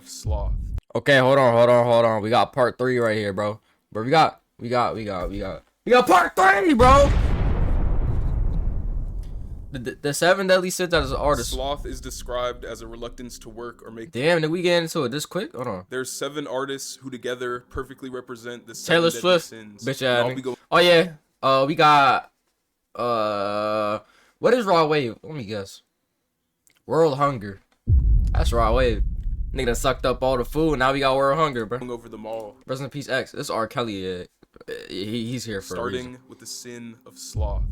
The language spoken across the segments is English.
of sloth. Okay, hold on. We got part 3 right here, bro. Bro, we got part 3, bro. The 7 deadly sins as an artist. Sloth is described as a reluctance to work or make. Damn, did we get into it this quick? Hold on. There's 7 artists who together perfectly represent the 7 Taylor deadly Swift, sins. bitch And I'll ass. be going Oh yeah. We got what is raw wave? Let me guess. World hunger. That's raw wave. Nigga done sucked up all the food. Now we got world hunger, bro. over them all. Rest in peace, X. This is R. Kelly. He's here for a reason. Starting with the sin of sloth.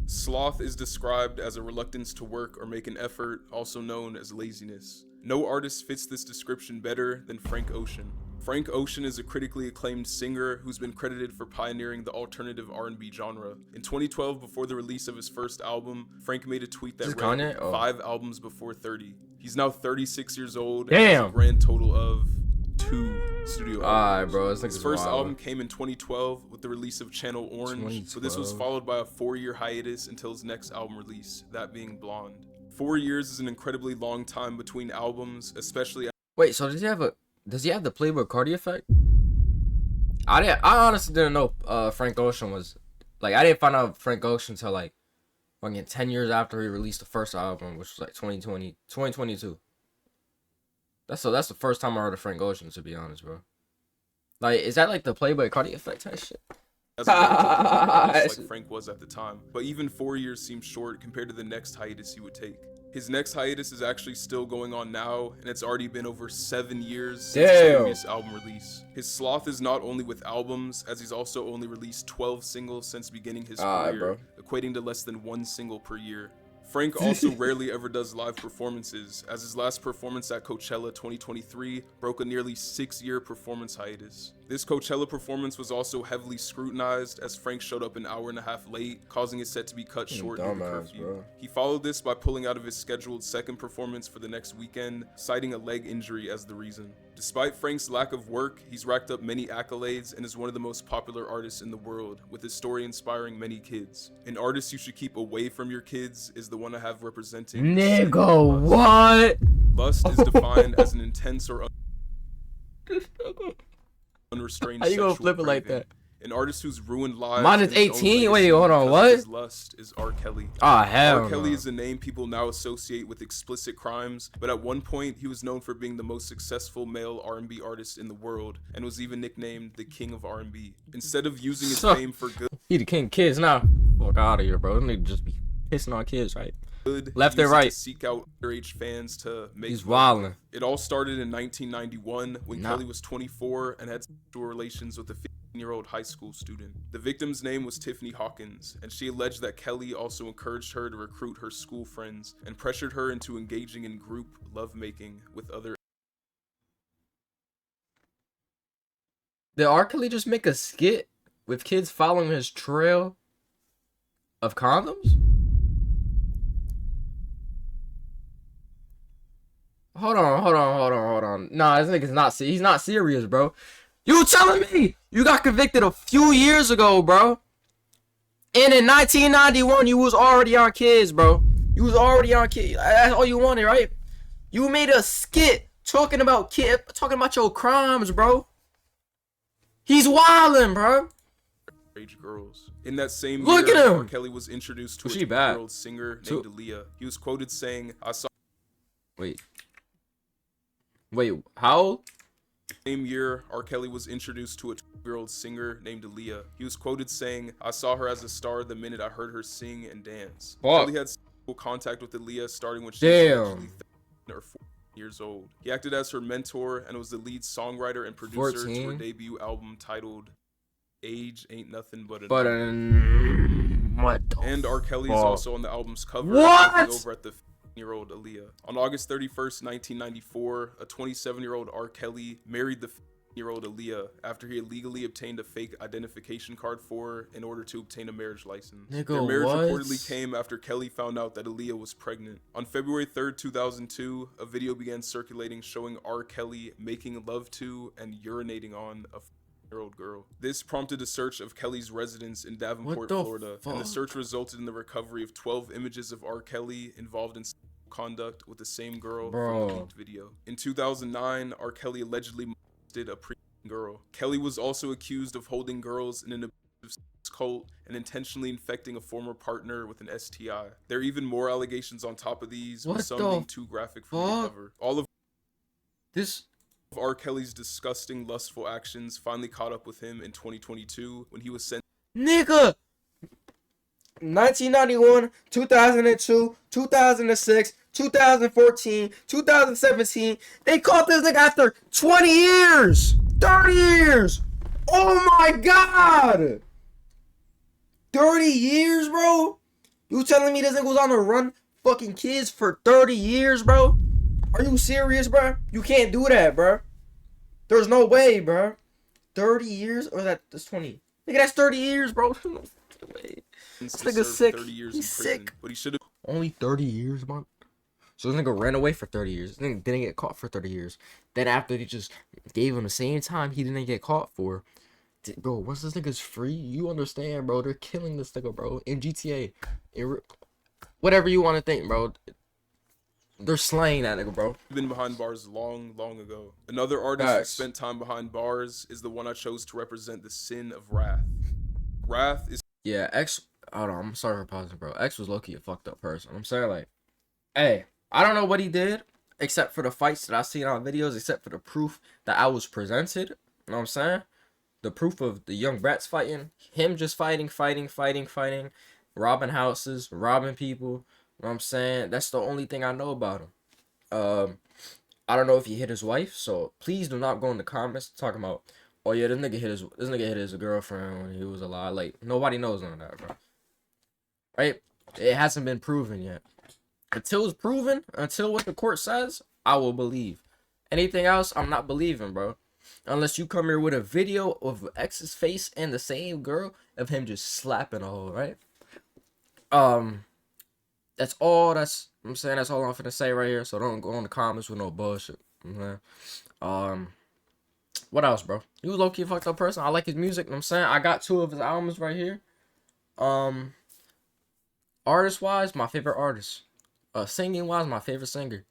Sloth is described as a reluctance to work or make an effort, also known as laziness. No artist fits this description better than Frank Ocean. Frank Ocean is a critically acclaimed singer who's been credited for pioneering the alternative R&B genre. In 2012, before the release of his first album, Frank made a tweet that read, 5 albums before 30. He's now 36 years old and has a grand total of 2 studio albums. Alright, bro. His first album came in 2012 with the release of Channel Orange, so this was followed by a 4-year hiatus until his next album release, that being Blonde. 4 years is an incredibly long time between albums, especially. Wait, so does he have the Playboy Cardi effect? I honestly didn't know Frank Ocean was like, I didn't find out Frank Ocean until like fucking 10 years after he released the first album, which was like 2022. That's the first time I heard of Frank Ocean, to be honest, bro. Like, is that like the Playboy Cardi effect type shit? Like Frank was at the time, but even 4 years seems short compared to the next hiatus he would take. His next hiatus is actually still going on now, and it's already been over 7 years since his previous album release. His sloth is not only with albums, as he's also only released 12 singles since beginning his career, equating to less than 1 single per year. Frank also rarely ever does live performances, as his last performance at Coachella 2023 broke a nearly 6-year performance hiatus. This Coachella performance was also heavily scrutinized, as Frank showed up an hour and a half late, causing his set to be cut short due to curfew. Bro. He followed this by pulling out of his scheduled second performance for the next weekend, citing a leg injury as the reason. Despite Frank's lack of work, he's racked up many accolades and is one of the most popular artists in the world, with his story inspiring many kids. An artist you should keep away from your kids is the one I have representing. Nigga, what? Lust is defined as an intense or unrestrained How you gonna sexual flip it like craving. that? An artist who's ruined lives. Mine is 18. Wait, hold on. What? His lust is R. Kelly. Ah, hell. R. Kelly is a name people now associate with explicit crimes, but at one point he was known for being the most successful male R&B artist in the world, and was even nicknamed the King of R&B. Instead of using his fame for good, he the king of kids now. Fuck out of here, bro. Them niggas just be pissing on kids, right? Left and right. To seek out underage fans to make. He's wildin'. It all started in 1991 when Kelly was 24 and had sexual relations with a 15-year-old high school student. The victim's name was Tiffany Hawkins, and she alleged that Kelly also encouraged her to recruit her school friends and pressured her into engaging in group lovemaking with other. Did R. Kelly just make a skit with kids following his trail of condoms? Hold on. Nah, this nigga's not. He's not serious, bro. You telling me you got convicted a few years ago, bro? And in 1991, you was already on kids, bro. You was already on kids. That's all you wanted, right? You made a skit talking about your crimes, bro. He's wildin', bro. Girls. In that same Look year, at him. R. Kelly was introduced to a 12-year-old singer named Aaliyah. He was quoted saying, "I saw." Wait, how old? Same year, R. Kelly was introduced to a 12-year-old singer named Aaliyah. He was quoted saying, "I saw her as a star the minute I heard her sing and dance." Kelly had sexual contact with Aaliyah starting when she was actually 13 or 14 years old. He acted as her mentor and was the lead songwriter and producer to her debut album titled Age Ain't Nothing But What the And R. Kelly is also on the album's cover. What? Over at the year-old Aaliyah. On August 31st, 1994, a 27-year-old R. Kelly married the 15-year-old Aaliyah after he illegally obtained a fake identification card for her in order to obtain a marriage license. Their marriage reportedly came after Kelly found out that Aaliyah was pregnant. On February 3rd, 2002, a video began circulating showing R. Kelly making love to and urinating on a year-old girl. This prompted a search of Kelly's residence in Davenport, Florida, and the search resulted in the recovery of 12 images of R. Kelly involved in conduct with the same girl Bro. from the leaked video. In 2009, R. Kelly allegedly molested a preteen girl. Kelly was also accused of holding girls in an abusive sex cult and intentionally infecting a former partner with an STI. There are even more allegations on top of these, with some being too graphic for me to cover. All of R. Kelly's disgusting, lustful actions finally caught up with him in 2022 when he was sent. Nigga! 1991, 2002, 2006, 2014, 2017. They caught this nigga after 20 years! 30 years! Oh my god! 30 years, bro? You telling me this nigga was on the run fucking kids for 30 years, bro? Are you serious, bro? You can't do that, bro. There's no way, bro. 30 years? Or that's 20? Nigga, that's 30 years, bro. No way. This nigga's sick. He's sick. But he should have only 30 years, man. So this nigga ran away for 30 years. This nigga didn't get caught for 30 years. Then after they just gave him the same time he didn't get caught for. Bro, once this nigga's free, you understand, bro. They're killing this nigga, bro. In GTA. Whatever you want to think, bro. They're slaying that nigga, bro. Been behind bars long ago. Another artist who spent time behind bars is the one I chose to represent the sin of wrath. Wrath is... Yeah, X... Hold on, I'm sorry for pausing, bro. X was low-key a fucked up person. I'm saying, like... Hey, I don't know what he did, except for the fights that I seen on videos, except for the proof that I was presented. You know what I'm saying? The proof of the young brats fighting. Him just fighting. Robbing houses, robbing people. You know what I'm saying? That's the only thing I know about him. I don't know if he hit his wife, so please do not go in the comments talking about, oh yeah, this nigga hit his girlfriend when he was alive. Like, nobody knows none of that, bro. Right? It hasn't been proven yet. Until it's proven, until what the court says, I will believe. Anything else, I'm not believing, bro. Unless you come here with a video of X's face and the same girl of him just slapping a hole, right? That's all. I'm saying that's all I'm finna say right here. So don't go in the comments with no bullshit. What else, bro? He was low-key a fucked up person. I like his music. You know what I'm saying? I got 2 of his albums right here. Artist-wise, my favorite artist. Singing-wise, my favorite singer.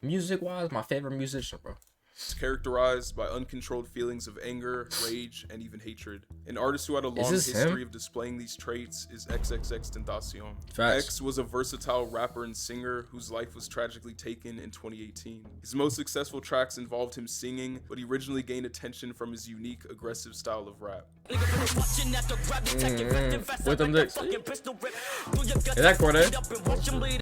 Music-wise, my favorite musician, bro. It's characterized by uncontrolled feelings of anger, rage, and even hatred. An artist who had a long history of displaying these traits is XXXTentacion. X was a versatile rapper and singer whose life was tragically taken in 2018. His most successful tracks involved him singing, but he originally gained attention from his unique, aggressive style of rap. With them dicks. Is that Corday?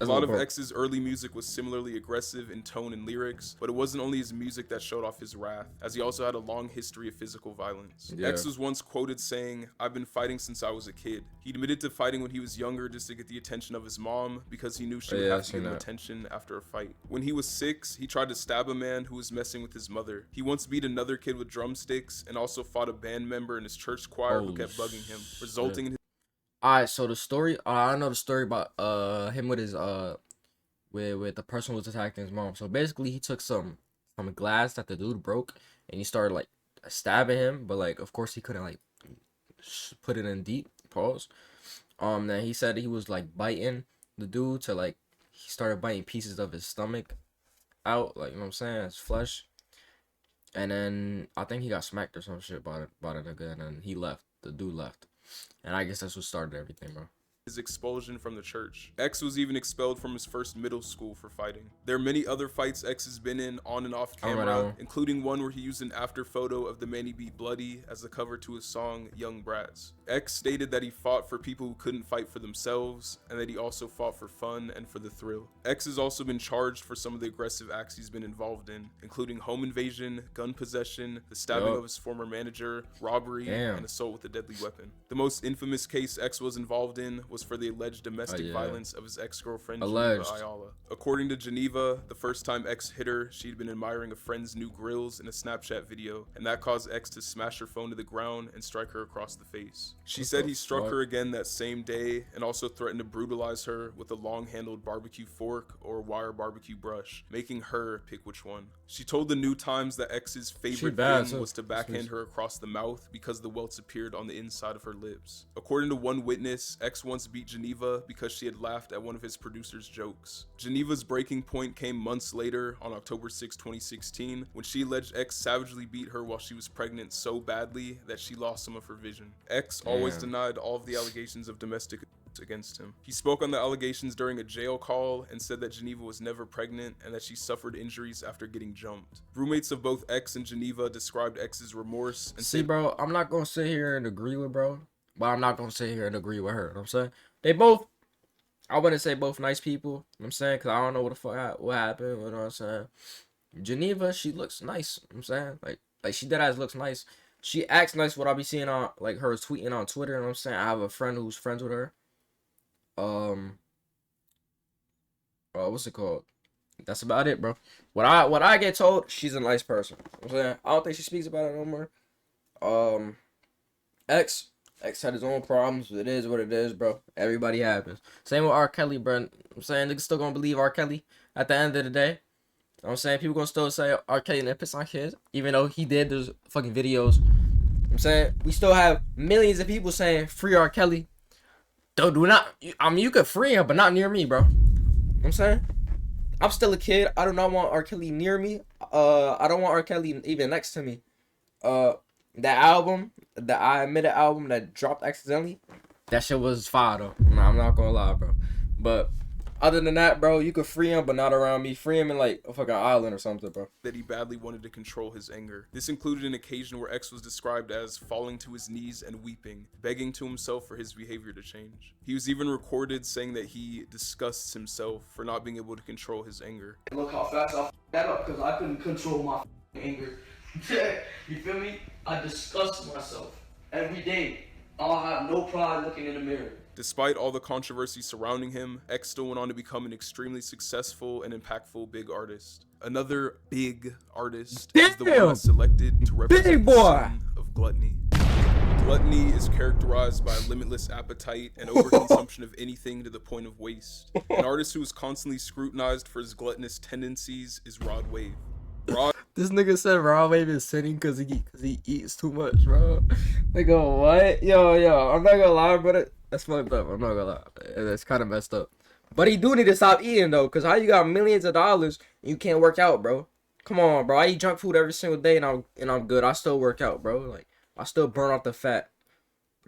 A lot of X's early music was similarly aggressive in tone and lyrics, but it wasn't only his music that showed off his wrath, as he also had a long history of physical violence. X was once quoted saying, "I've been fighting since I was a kid." He admitted to fighting when he was younger just to get the attention of his mom, because he knew she would have to give him attention after a fight. When he was 6, he tried to stab a man who was messing with his mother. He once beat another kid with drumsticks and also fought a band member in his church choir who kept bugging him, resulting in his... Alright, so the story, I know the story about him with his with the person who was attacking his mom. So basically he took some glass that the dude broke and he started like stabbing him, but like of course he couldn't like put it in deep. Pause. Then he said he was like biting the dude to like, he started biting pieces of his stomach out, like, you know what I'm saying, his flesh. And then I think he got smacked or some shit by a nigga, and then he left. The dude left. And I guess that's what started everything, bro. His expulsion from the church. X was even expelled from his first middle school for fighting. There are many other fights X has been in on and off camera, including one where he used an after photo of the man he beat bloody as the cover to his song Young Brats. X stated that he fought for people who couldn't fight for themselves, and that he also fought for fun and for the thrill. X has also been charged for some of the aggressive acts he's been involved in, including home invasion, gun possession, the stabbing of his former manager, robbery, and assault with a deadly weapon. The most infamous case X was involved in was for the alleged domestic violence of his ex-girlfriend, Geneva Ayala. According to Geneva, the first time X hit her, she'd been admiring a friend's new grills in a Snapchat video, and that caused X to smash her phone to the ground and strike her across the face. She said he struck her again that same day and also threatened to brutalize her with a long-handled barbecue fork or wire barbecue brush, making her pick which one. She told the New Times that X's favorite thing was to backhand her across the mouth because the welts appeared on the inside of her lips. According to one witness, X once first beat Geneva because she had laughed at one of his producer's jokes. Geneva's breaking point came months later on October 6, 2016, when she alleged X savagely beat her while she was pregnant so badly that she lost some of her vision. X always denied all of the allegations of domestic against him. He spoke on the allegations during a jail call and said that Geneva was never pregnant and that she suffered injuries after getting jumped. Roommates of both X and Geneva described X's remorse and see, bro, I'm not gonna sit here and agree with bro, but I'm not gonna sit here and agree with her. You know what I'm saying? They both, I wouldn't say both nice people. You know what I'm saying? Because I don't know what the fuck what happened. You know what I'm saying? Geneva, she looks nice. You know what I'm saying? Like she dead ass looks nice. She acts nice. What I be seeing on like her tweeting on Twitter. You know what I'm saying? I have a friend who's friends with her. What's it called? That's about it, bro. What I get told, she's a nice person. You know what I'm saying? I don't think she speaks about it no more. X had his own problems. It is what it is, bro. Everybody happens. Same with R. Kelly, bro. You know what I'm saying? Niggas still gonna believe R. Kelly at the end of the day. You know what I'm saying? People gonna still say R. Kelly nippers on kids, even though he did those fucking videos. You know what I'm saying? We still have millions of people saying free R. Kelly. Do not, I mean, you could free him, but not near me, bro. You know what I'm saying? I'm still a kid. I do not want R. Kelly near me. I don't want R. Kelly even next to me. That album, the I Admit It album that dropped accidentally, that shit was fire, though. I'm not gonna lie, bro. But other than that, bro, you could free him, but not around me. Free him in, like, a fucking island or something, bro. That he badly wanted to control his anger. This included an occasion where X was described as falling to his knees and weeping, begging to himself for his behavior to change. He was even recorded saying that he disgusts himself for not being able to control his anger. Look how fast I f***ed that up because I couldn't control my anger. You feel me? I disgust myself every day. I have no pride looking in the mirror. Despite all the controversy surrounding him, X still went on to become an extremely successful and impactful big artist. Another big artist is the one that's selected to represent the sin of gluttony. Gluttony is characterized by a limitless appetite and overconsumption of anything to the point of waste. An artist who is constantly scrutinized for his gluttonous tendencies is Rod Wave. This nigga said Rod Wave is sinning because he eats too much, bro. Nigga, what? Yo, I'm not gonna lie, but that's fucked up. I'm not gonna lie. That's kind of messed up. But he do need to stop eating, though, because how you got millions of dollars and you can't work out, bro? Come on, bro. I eat junk food every single day and I'm good. I still work out, bro. Like, I still burn off the fat.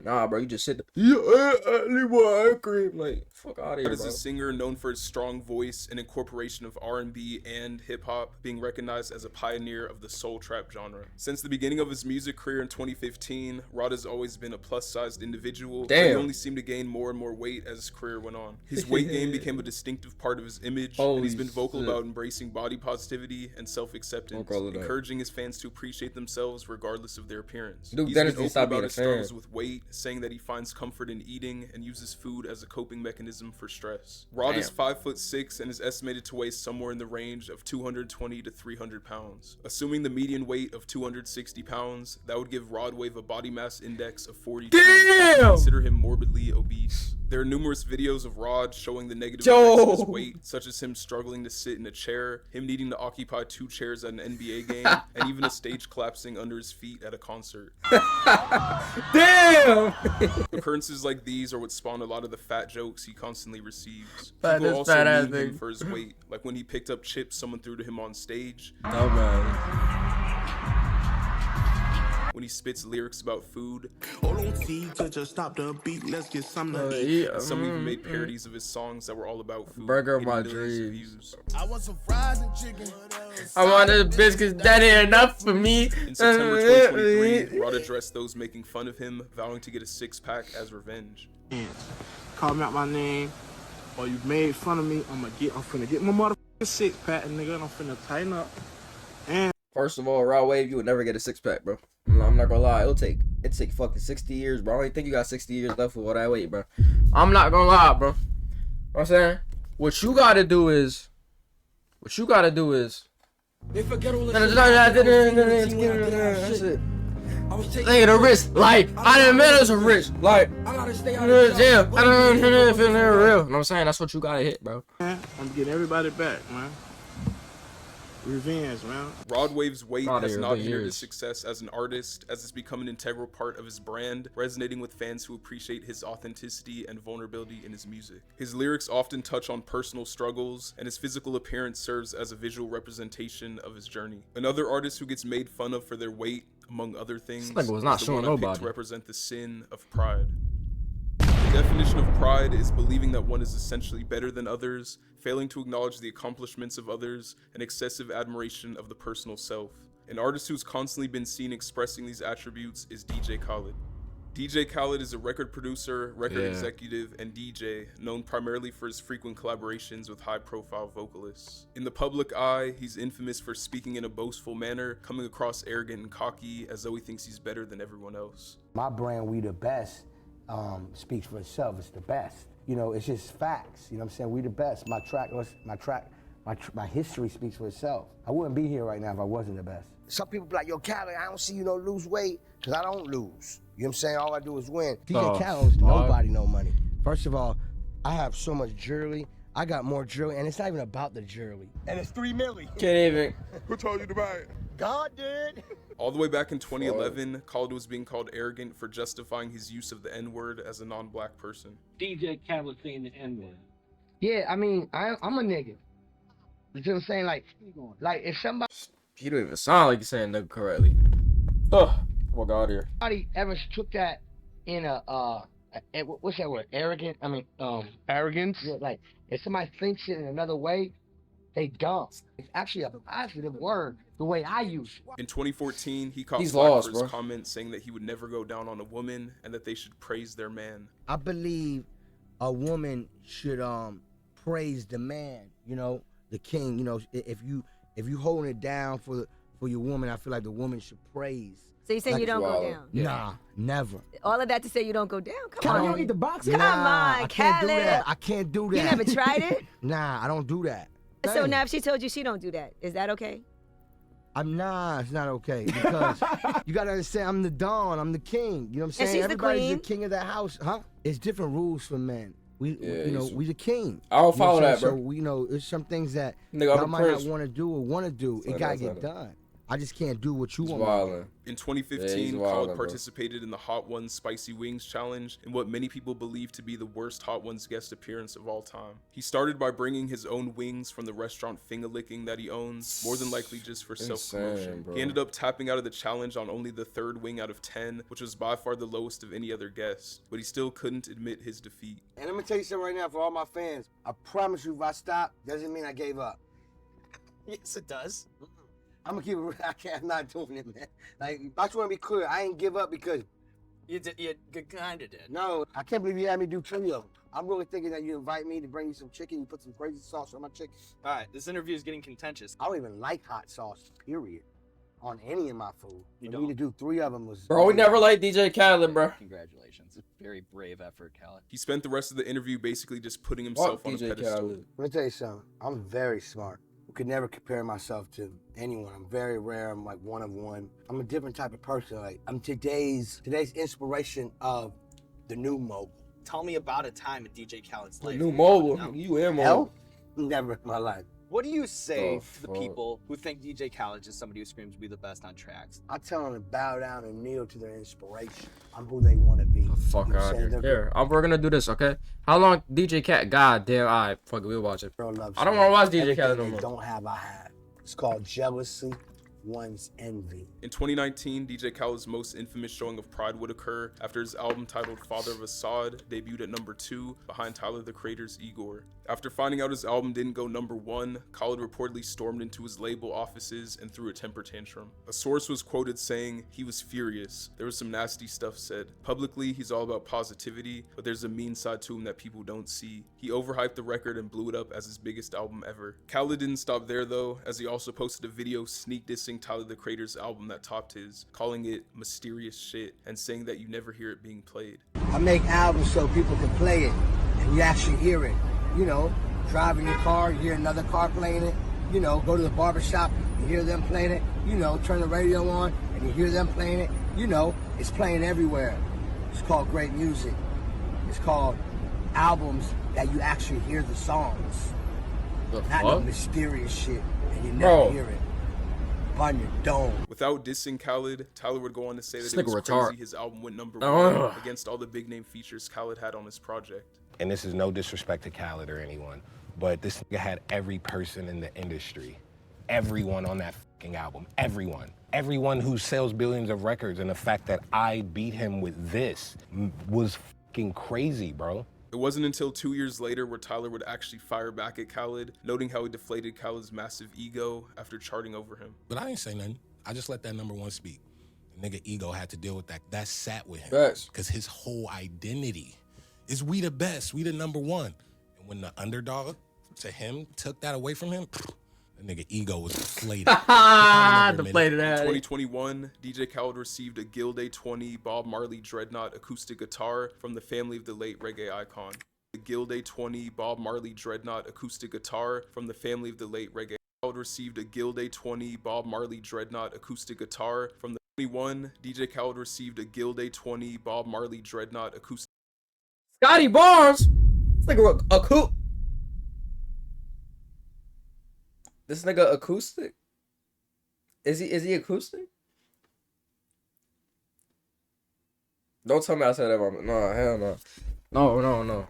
Nah, bro, you just sit there. I need more ice cream. Like, fuck out of here, bro. Is a singer known for his strong voice and incorporation of R&B and hip-hop, being recognized as a pioneer of the soul trap genre. Since the beginning of his music career in 2015, Rod has always been a plus-sized individual. But he only seemed to gain more and more weight as his career went on. His weight gain became a distinctive part of his image, and he's been vocal about embracing body positivity and self-acceptance, encouraging his fans to appreciate themselves regardless of their appearance. Dude, he's been open about his struggles with weight, saying that he finds comfort in eating and uses food as a coping mechanism for stress. Rod is 5'6" and is estimated to weigh somewhere in the range of 220 to 300 pounds. Assuming the median weight of 260 pounds, that would give Rod Wave a body mass index of 42. Damn! Consider him morbidly obese. There are numerous videos of Rod showing the negative effects of his weight, such as him struggling to sit in a chair, him needing to occupy 2 chairs at an NBA game, and even a stage collapsing under his feet at a concert. Damn! Occurrences like these are what spawn a lot of the fat jokes he constantly receives. But People also meme him for his weight, like when he picked up chips someone threw to him on stage. Oh man. When he spits lyrics about food. Just stop the beat, let's get something to eat. Some even made parodies of his songs that were all about food. Burger of my dreams. I want some fries and chicken. I wanted biscuits, that ain't enough for me. In September 2023, Rod addressed those making fun of him, vowing to get a 6-pack as revenge. Call me out my name, or you made fun of me, I'm finna get my motherfucking 6-pack, nigga, and I'm finna tighten up. And first of all, Rod Wave, you would never get a 6-pack, bro. I'm not gonna lie, it'll take fucking 60 years, bro. I don't think you got 60 years left with all that weight, bro. I'm not gonna lie, bro. You know what I'm saying? What you gotta do is that's it. Think of the risk, like I didn't mean it's a risk, like I gotta stay out of jail. I don't feel real. You know what I'm saying? That's what you gotta hit, bro. I'm getting everybody back, man. Revenge, man. Rod Wave's weight Outta has here, not big hindered years. his success as an artist, as it's become an integral part of his brand, resonating with fans who appreciate his authenticity and vulnerability in his music. His lyrics often touch on personal struggles, and his physical appearance serves as a visual representation of his journey. Another artist who gets made fun of for their weight, among other things, This nigga was not is the showing one I picked nobody. to represent the sin of pride. The definition of pride is believing that one is essentially better than others, failing to acknowledge the accomplishments of others, and excessive admiration of the personal self. An artist who's constantly been seen expressing these attributes is DJ Khaled. DJ Khaled is a record producer, record executive, and DJ, known primarily for his frequent collaborations with high-profile vocalists. In the public eye, he's infamous for speaking in a boastful manner, coming across arrogant and cocky, as though he thinks he's better than everyone else. My brand, We the Best, speaks for itself. It's the best. You know, it's just facts. You know what I'm saying? We the best. My history speaks for itself. I wouldn't be here right now if I wasn't the best. Some people be like, yo, Khaled, I don't see you lose weight, because I don't lose. You know what I'm saying? All I do is win. DJ Khaled owes nobody no money. First of all, I have so much jewelry. I got more jewelry, and it's not even about the jewelry. And it's $3 million. Can't even. Who told you to buy it? God did. All the way back in 2011, Khaled was being called arrogant for justifying his use of the N-word as a non-black person. DJ Khaled saying the N-word. Yeah, I mean, I'm a nigga. You see what I'm saying? Like if somebody You don't even sound like you're saying nigga correctly. Oh, walk out here. ever took that in what's that word? Arrogant? I mean, Arrogance? yeah, like if somebody thinks it in another way, they dumb. It's actually a positive word, the way I use it. In 2014, he caught He's flack lost, for his bro. comments saying that he would never go down on a woman and that they should praise their man. I believe a woman should praise the man, the king. If you holding it down for your woman, I feel like the woman should praise. So you saying Like you don't go wild. down? Nah, never. All of that to say you don't go down? Come Nah, on. Come I on, can't do Khaled. that. I can't do that. You never tried it? Nah, I don't do that. So Dang. now if she told you she don't do that, is that okay? It's not okay, because you gotta understand, I'm the Don, I'm the king. You know what I'm saying? she's the Everybody's queen. the king of the house, huh? It's different rules for men. We he's- we the king. I don't You know follow what I'm that, saying? bro. So we there's some things that Nigga, I'm y'all a might not prince. want to do or want to do. Sorry, It gotta that's get not done. I just can't do what you He's want. me to do. wildin'. In Yeah, 2015, he's wildin', Khaled bro. participated in the Hot Ones Spicy Wings Challenge in what many people believe to be the worst Hot Ones guest appearance of all time. He started by bringing his own wings from the restaurant Fingerlicking that he owns, more than likely just for Insane, self-promotion. bro. He ended up tapping out of the challenge on only the 3rd wing out of 10, which was by far the lowest of any other guest, but he still couldn't admit his defeat. And let me tell you something right now for all my fans. I promise you, if I stop, doesn't mean I gave up. Yes, it does. I'm gonna keep it. I'm not doing it, man. Like, I just want to be clear. I ain't give up because You kind of did. no, I can't believe you had me do 3 of them. I'm really thinking that you invite me to bring you some chicken. You put some crazy sauce on my chicken. All right, this interview is getting contentious. I don't even like hot sauce, period, on any of my food. You For me to do 3 of them was. Bro, we never liked DJ Khaled, bro. Congratulations. Very brave effort, Khaled. He spent the rest of the interview basically just putting himself Fuck on a DJ pedestal. Khaled. Let me tell you something. I'm very smart. I could never compare myself to anyone. I'm very rare. I'm like one of one. I'm a different type of person. Like, I'm today's inspiration of the new mobile. Tell me about a time in DJ Khaled's life. New mobile. No. You in mobile. Hell, never in my life. What do you say Oh, to the fuck. people who think DJ Khaled is somebody who screams "We the best" on tracks? I tell them to bow down and kneel to their inspiration. I'm who they want to be. The fuck You know what I'm out saying? here. They're- Here, we're gonna do this, okay? How long DJ Cat? God damn, alright, fuck it, we'll watch it. Girl loves I don't me. wanna watch DJ Everything Khaled no they more. don't have, I have. It's called jealousy, one's envy. In 2019, DJ Khaled's most infamous showing of Pride would occur after his album titled Father of Assad debuted at number 2 behind Tyler the Creator's Igor. After finding out his album didn't go number 1, Khaled reportedly stormed into his label offices and threw a temper tantrum. A source was quoted saying, "He was furious. There was some nasty stuff said. Publicly, he's all about positivity, but there's a mean side to him that people don't see. He overhyped the record and blew it up as his biggest album ever." Khaled didn't stop there though, as he also posted a video sneak dissing Tyler the Creator's album that topped his, calling it mysterious shit and saying that you never hear it being played. I make albums so people can play it and you actually hear it. You know, driving your car, you hear another car playing it. You know, go to the barbershop, you hear them playing it. You know, turn the radio on and you hear them playing it. You know, it's playing everywhere. It's called great music. It's called albums that you actually hear the songs. The Not no fuck? mysterious shit and you never Bro. hear it. On your dome. Without dissing Khaled, Tyler would go on to say that This it was nigga crazy retard. his album went number Ugh. one against all the big name features Khaled had on his project. And this is no disrespect to Khaled or anyone, but this nigga had every person in the industry, everyone on that fucking album, everyone who sells billions of records, and the fact that I beat him with this was fucking crazy, bro. It wasn't until 2 years later where Tyler would actually fire back at Khaled, noting how he deflated Khaled's massive ego after charting over him. But I didn't say nothing. I just let that number one speak. The nigga ego had to deal with that. That sat with him. Facts. Because his whole identity is we the best, we the number one. And when the underdog to him took that away from him, the nigga ego was deflated. Deflated In ass. 2021, DJ Khaled received a Guild A20 Bob Marley Dreadnought acoustic guitar from the family of the late reggae icon. The Guild A20 Bob Marley Dreadnought acoustic guitar from the family of the late reggae. Khaled received a Guild A20 Bob Marley Dreadnought acoustic guitar from the 21. DJ Khaled received a Guild A20 Bob Marley Dreadnought acoustic. Scotty Barnes. This nigga acoustic? Is he acoustic? Don't tell me I said that by no, hell no. No.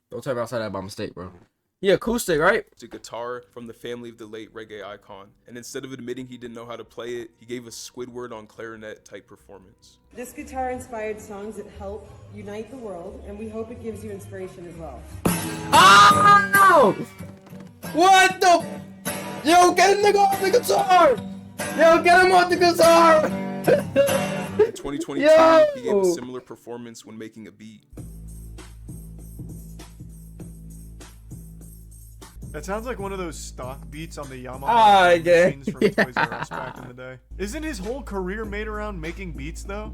Don't tell me I said that by mistake, bro. He acoustic, right? It's a guitar from the family of the late reggae icon, and instead of admitting he didn't know how to play it, he gave a Squidward on clarinet type performance. This guitar-inspired songs that help unite the world, and we hope it gives you inspiration as well. Oh! What the? Yo, get a nigga off the guitar! Yo, get him off the guitar! In 2022, Yo! he gave a similar performance when making a beat. That sounds like one of those stock beats on the Yamaha machines from Toys R Us back in the day. Isn't his whole career made around making beats though?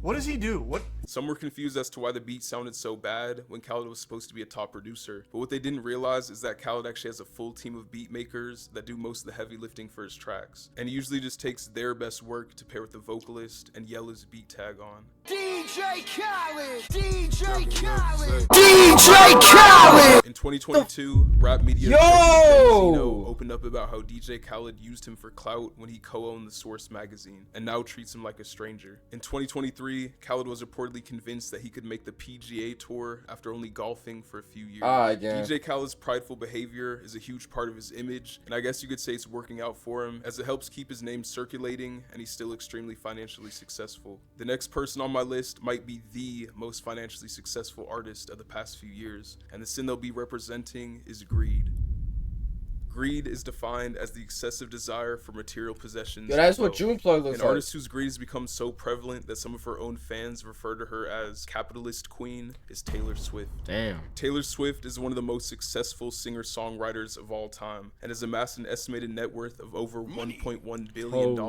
What does he do? What? Some were confused as to why the beat sounded so bad when Khaled was supposed to be a top producer, but what they didn't realize is that Khaled actually has a full team of beat makers that do most of the heavy lifting for his tracks, and he usually just takes their best work to pair with the vocalist and yell his beat tag on. DJ Khaled! DJ Khaled! DJ Khaled! In 2022, rap media Yo! opened up about how DJ Khaled used him for clout when he co-owned the Source magazine, and now treats him like a stranger. In 2023, Khaled was reportedly convinced that he could make the PGA Tour after only golfing for a few years. DJ Khaled's prideful behavior is a huge part of his image, and I guess you could say it's working out for him as it helps keep his name circulating, and he's still extremely financially successful. The next person on my list might be the most financially successful artist of the past few years, and the sin they'll be representing is greed. Greed is defined as the excessive desire for material possessions. Yeah, that's what June Plug looks like. An artist whose greed has become so prevalent that some of her own fans refer to her as capitalist queen is Taylor Swift. Damn. Taylor Swift is one of the most successful singer-songwriters of all time and has amassed an estimated net worth of over $1.1 billion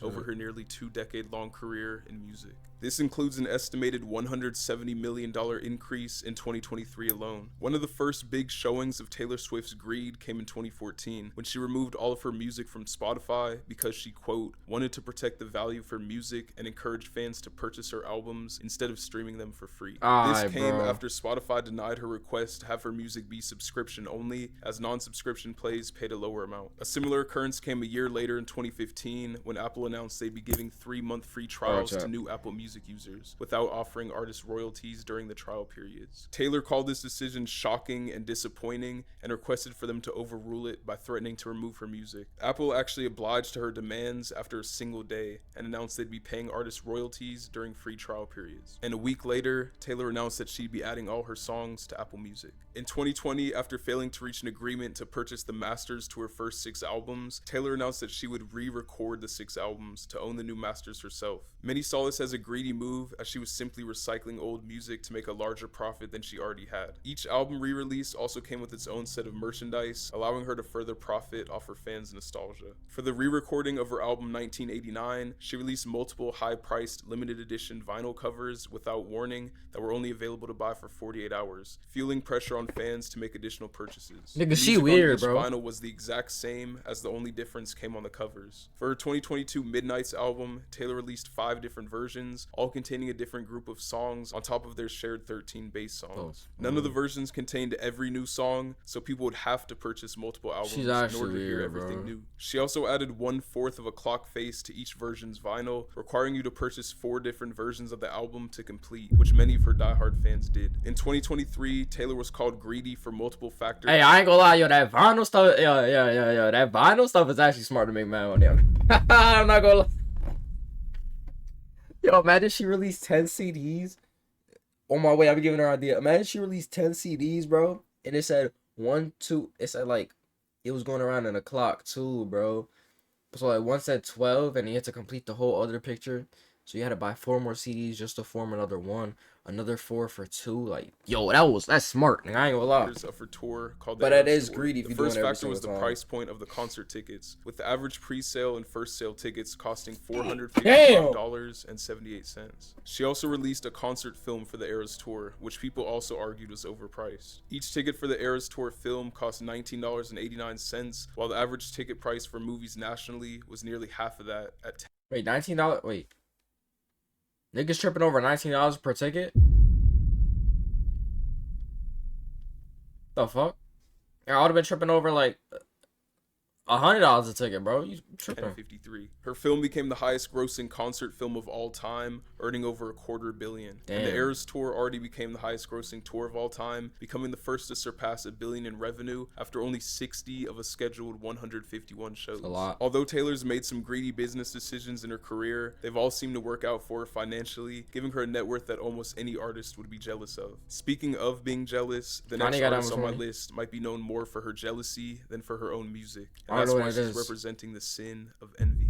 over her nearly 2-decade-long career in music. This includes an estimated $170 million increase in 2023 alone. One of the first big showings of Taylor Swift's greed came in 2014 when she removed all of her music from Spotify because she, quote, wanted to protect the value of her music and encourage fans to purchase her albums instead of streaming them for free. This came after Spotify denied her request to have her music be subscription only, as non-subscription plays paid a lower amount. A similar occurrence came a year later in 2015 when Apple announced they'd be giving 3-month free trials to new Apple Music users without offering artists royalties during the trial periods. Taylor called this decision shocking and disappointing and requested for them to overrule it by threatening to remove her music. Apple actually obliged to her demands after a single day and announced they'd be paying artists royalties during free trial periods. And a week later, Taylor announced that she'd be adding all her songs to Apple Music. In 2020, after failing to reach an agreement to purchase the masters to her first 6 albums, Taylor announced that she would re-record the 6 albums to own the new masters herself. Many saw this as a greedy move, as she was simply recycling old music to make a larger profit than she already had. Each album re-release also came with its own set of merchandise, allowing her to further profit off her fans' nostalgia. For the re-recording of her album 1989, she released multiple high-priced limited edition vinyl covers without warning that were only available to buy for 48 hours, fueling pressure on fans to make additional purchases. Nigga, she weird, bro. Vinyl was the exact same, as the only difference came on the covers. For her 2022 Midnights album, Taylor released 5 different versions, all containing a different group of songs on top of their shared 13 bass songs. None of the versions contained every new song, so people would have to purchase multiple albums in order to hear everything new. She also added 1/4 of a clock face to each version's vinyl, requiring you to purchase 4 different versions of the album to complete, which many of her diehard fans did. In 2023, Taylor was called greedy for multiple factors. Hey, I ain't gonna lie, yo, that vinyl stuff, that vinyl stuff is actually smart to make money on them. I'm not gonna lie. Yo, imagine she released 10 CDs. On my way, I'll be giving her an idea. Imagine she released 10 CDs, bro, and it said 1, 2. It said like it was going around in a clock too, bro. So like one said 12, and you had to complete the whole other picture. So you had to buy 4 more CDs just to form another one, another 4 for 2. Like, yo, that's smart. Nigga, I ain't gonna lie. Of her tour called but that is greedy. The first factor was the price point of the concert tickets, with the average pre-sale and first sale tickets costing $455.78. She also released a concert film for the Eras tour, which people also argued was overpriced. Each ticket for the Eras tour film cost $19.89, while the average ticket price for movies nationally was nearly half of that at Wait, $19? Wait. Niggas tripping over $19 per ticket? The fuck? I would have been tripping over like $100 a ticket, bro. You tripping? 1053. Her film became the highest grossing concert film of all time, earning over $250 million. Damn. And the Eras tour already became the highest grossing tour of all time, becoming the first to surpass $1 billion in revenue after only 60 of a scheduled 151 shows. A lot. Although Taylor's made some greedy business decisions in her career, they've all seemed to work out for her financially, giving her a net worth that almost any artist would be jealous of. Speaking of being jealous, the next artist on my list might be known more for her jealousy than for her own music. And that's why she's representing the sin of envy.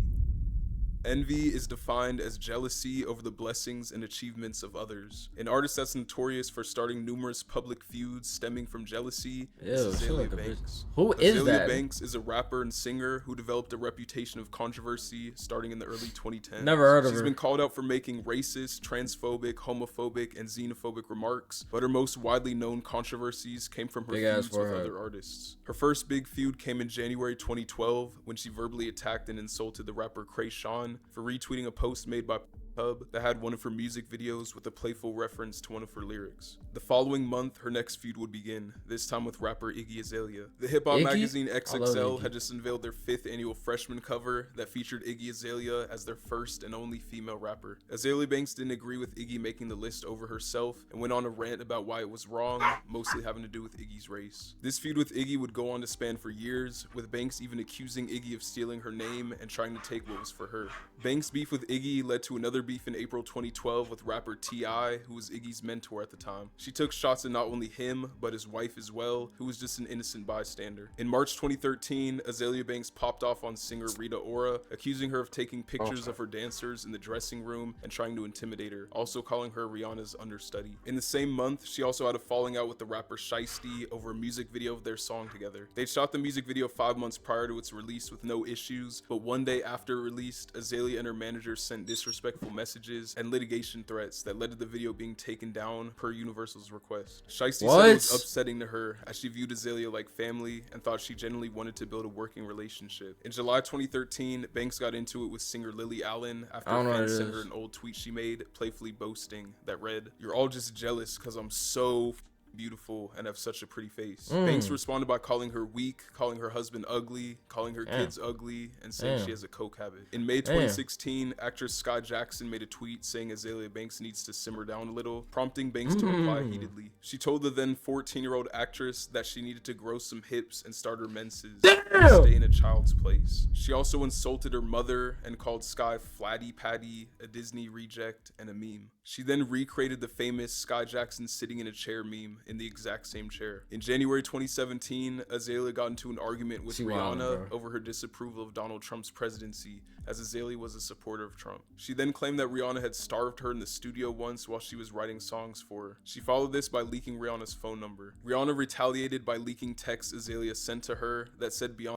Envy is defined as jealousy over the blessings and achievements of others. An artist that's notorious for starting numerous public feuds stemming from jealousy is Azalea Banks. Who is that? Azalea Banks is a rapper and singer who developed a reputation of controversy starting in the early 2010s. Never heard of her. She's been called out for making racist, transphobic, homophobic, and xenophobic remarks, but her most widely known controversies came from her feuds with other artists. Her first big feud came in January 2012 when she verbally attacked and insulted the rapper Krayshawn for retweeting a post made by Hub that had one of her music videos with a playful reference to one of her lyrics. The following month, her next feud would begin, this time with rapper Iggy Azalea. The hip-hop magazine XXL had just unveiled their 5th annual freshman cover that featured Iggy Azalea as their first and only female rapper. Azalea Banks didn't agree with Iggy making the list over herself and went on a rant about why it was wrong, mostly having to do with Iggy's race. This feud with Iggy would go on to span for years, with Banks even accusing Iggy of stealing her name and trying to take what was for her. Banks' beef with Iggy led to another beef in April 2012 with rapper T.I., who was Iggy's mentor at the time. She took shots at not only him, but his wife as well, who was just an innocent bystander. In March 2013, Azalea Banks popped off on singer Rita Ora, accusing her of taking pictures of her dancers in the dressing room and trying to intimidate her, also calling her Rihanna's understudy. In the same month, she also had a falling out with the rapper Shiesty over a music video of their song together. They shot the music video 5 months prior to its release with no issues, but one day after it released, Azalea and her manager sent disrespectful messages and litigation threats that led to the video being taken down per Universal's request. Shiesty said it was upsetting to her as she viewed Azalea like family and thought she genuinely wanted to build a working relationship. In July 2013, Banks got into it with singer Lily Allen after a fan sent her an old tweet she made, playfully boasting, that read, "You're all just jealous because I'm so beautiful and have such a pretty face." Banks responded by calling her weak, calling her husband ugly, calling her kids ugly, and saying she has a coke habit. In May 2016, actress Sky Jackson made a tweet saying Azalea Banks needs to simmer down a little, prompting Banks to reply heatedly. She told the then 14-year-old actress that she needed to grow some hips and start her menses and stay in a child's place. She also insulted her mother and called Sky Flatty Patty, a Disney reject, and a meme. She then recreated the famous Sky Jackson sitting in a chair meme in the exact same chair. In January 2017, Azalea got into an argument with Rihanna over her disapproval of Donald Trump's presidency, as Azalea was a supporter of Trump. She then claimed that Rihanna had starved her in the studio once while she was writing songs for her. She followed this by leaking Rihanna's phone number. Rihanna retaliated by leaking texts Azalea sent to her that said Beyonce.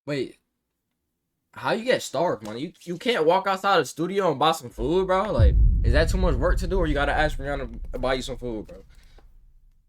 Wait. How you get starved, man? You can't walk outside the studio and buy some food, bro? Like, is that too much work to do, or you gotta ask Rihanna to buy you some food, bro?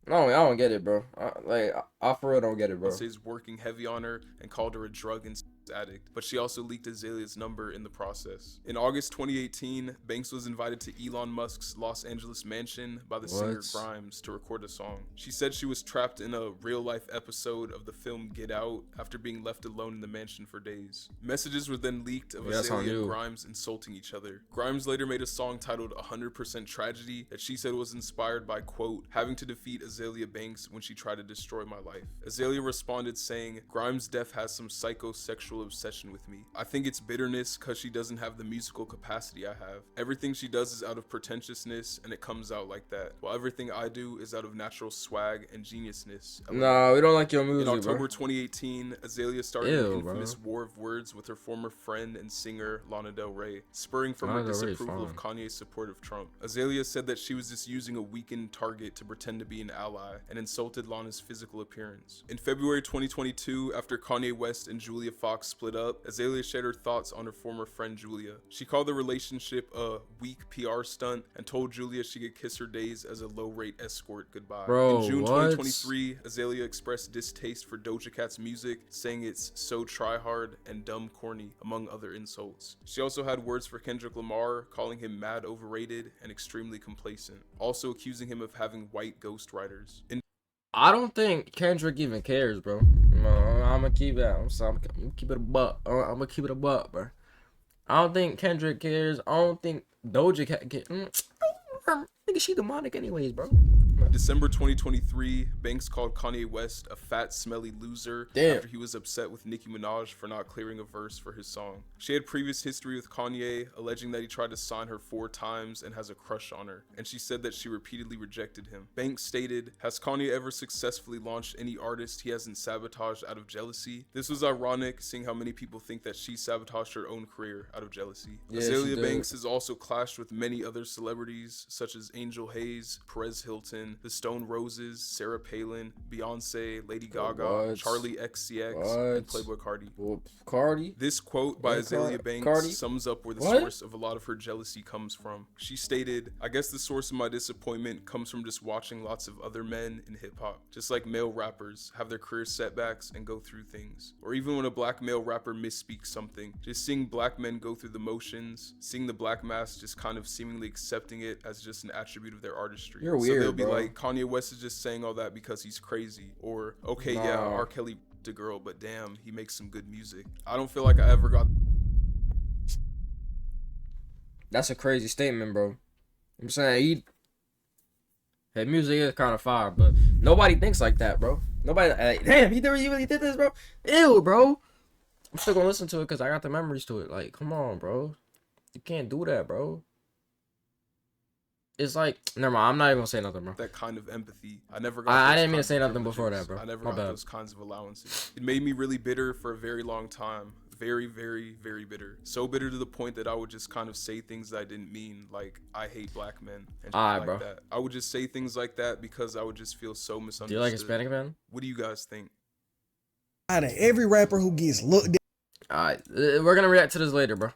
No, I don't get it, bro. I for real don't get it, bro. Is working heavy on her and called her a drug and addict, but she also leaked Azalea's number in the process. In August 2018, Banks was invited to Elon Musk's Los Angeles mansion by the singer Grimes to record a song. She said she was trapped in a real-life episode of the film Get Out after being left alone in the mansion for days. Messages were then leaked of Azalea and Grimes insulting each other. Grimes later made a song titled 100% Tragedy that she said was inspired by, quote, having to defeat Azalea Banks when she tried to destroy my life. Azalea responded saying, Grimes' death has some psychosexual obsession with me. I think it's bitterness cause she doesn't have the musical capacity I have. Everything she does is out of pretentiousness and it comes out like that, while everything I do is out of natural swag and geniusness. Nah, we don't like your music, In October bro. 2018, Azalea started an infamous war of words with her former friend and singer Lana Del Rey, spurring from her disapproval of Kanye's support of Trump. Azalea said that she was just using a weakened target to pretend to be an ally and insulted Lana's physical appearance. In February 2022, after Kanye West and Julia Fox split up, Azalea shared her thoughts on her former friend Julia. She called the relationship a weak PR stunt and told Julia she could kiss her days as a low-rate escort goodbye. Bro, in June 2023, Azalea expressed distaste for Doja Cat's music, saying it's so try-hard and dumb corny, among other insults. She also had words for Kendrick Lamar, calling him mad overrated and extremely complacent, also accusing him of having white ghostwriters. I don't think Kendrick even cares, bro. No, I'm gonna keep that. I'm sorry, I'm gonna keep it a buck. I'm gonna keep it a buck, bro. I don't think Kendrick cares. I don't think Doja Cat cares. Nigga, she demonic anyways, bro. December 2023, Banks called Kanye West a fat, smelly loser after he was upset with Nicki Minaj for not clearing a verse for his song. She had previous history with Kanye, alleging that he tried to sign her 4 times and has a crush on her, and she said that she repeatedly rejected him. Banks stated, has Kanye ever successfully launched any artist he hasn't sabotaged out of jealousy? This was ironic, seeing how many people think that she sabotaged her own career out of jealousy. Azalea Banks has also clashed with many other celebrities, such as Angel Hayes, Perez Hilton, the Stone Roses, Sarah Palin, Beyonce, Lady Gaga, Charlie XCX, and Playboy Cardi. This quote by Azalea Banks sums up where the source of a lot of her jealousy comes from. She stated, I guess the source of my disappointment comes from just watching lots of other men in hip-hop, just like male rappers have their career setbacks and go through things. Or even when a black male rapper misspeaks something, just seeing black men go through the motions, seeing the black mass just kind of seemingly accepting it as just an attribute of their artistry. You're weird, so they'll be bro. like, Kanye West is just saying all that because he's crazy. Or, okay, yeah, R. Kelly the girl, but damn, he makes some good music. I don't feel like I ever got... That's a crazy statement, bro. I'm saying his music is kind of fire, but nobody thinks like that, bro. Nobody, damn, he really did this, bro. Ew, bro. I'm still gonna listen to it because I got the memories to it. Like, come on, bro. You can't do that, bro. It's like, never mind, I'm not even gonna say nothing, bro. That kind of empathy. I never got I didn't mean to say nothing before that, bro. I never got those kinds of allowances. It made me really bitter for a very long time. Very, very, very bitter. So bitter to the point that I would just kind of say things that I didn't mean, like, I hate black men. And like bro. that. I would just say things like that because I would just feel so misunderstood. Do you like Hispanic men? What do you guys think? Out of every rapper who gets looked at. Alright, we're gonna react to this later, bro.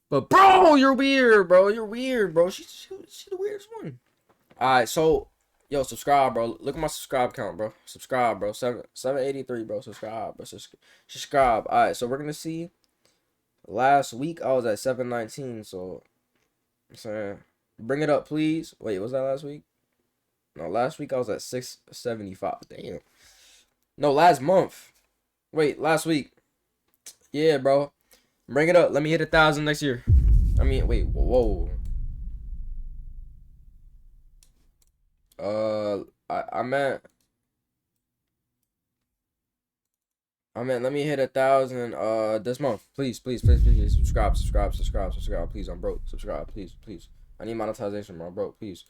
But, bro, you're weird, bro. You're weird, bro. She's the weirdest one. Alright, so, yo, subscribe, bro. Look at my subscribe count, bro. Subscribe, bro. 783, bro. Subscribe, bro. Subscribe. Alright, so we're gonna see. Last week, I was at 719, so, I'm saying, bring it up, please. Wait, was that last week? No, last week I was at 675. Damn. No, last month. Wait, last week. Yeah, bro. Bring it up. Let me hit 1,000 next year. I mean, wait, whoa. I meant let me hit 1,000 this month. Please subscribe. Please, I'm broke. Subscribe, please. I need monetization, bro. I'm broke, please.